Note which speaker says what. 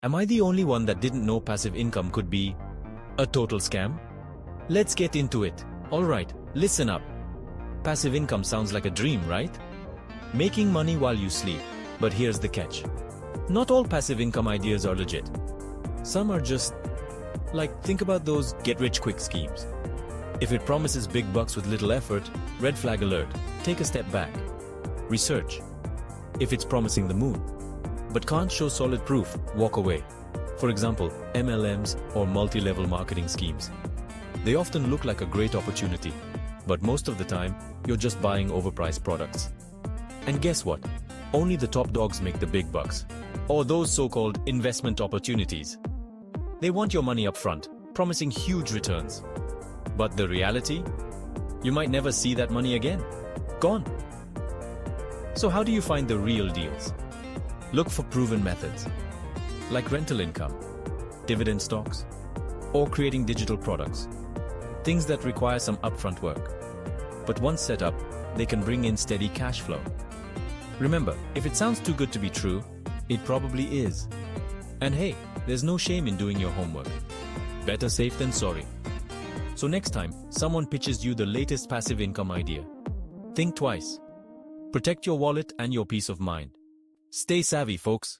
Speaker 1: Am I the only one that didn't know passive income could be a total scam? Let's get into it. Alright, listen up. Passive income sounds like a dream, right? Making money while you sleep. But here's the catch. Not all passive income ideas are legit. Some are just, think about those get-rich-quick schemes. If it promises big bucks with little effort, red flag alert, take a step back. Research. If it's promising the moon, but can't show solid proof, walk away. For example, MLMs or multi-level marketing schemes. They often look like a great opportunity, but most of the time, you're just buying overpriced products. And guess what? Only the top dogs make the big bucks. Or those so-called investment opportunities. They want your money up front, promising huge returns. But the reality? You might never see that money again. Gone. So how do you find the real deals? Look for proven methods, like rental income, dividend stocks, or creating digital products. Things that require some upfront work. But once set up, they can bring in steady cash flow. Remember, if it sounds too good to be true, it probably is. And hey, there's no shame in doing your homework. Better safe than sorry. So next time, someone pitches you the latest passive income idea, think twice. Protect your wallet and your peace of mind. Stay savvy, folks.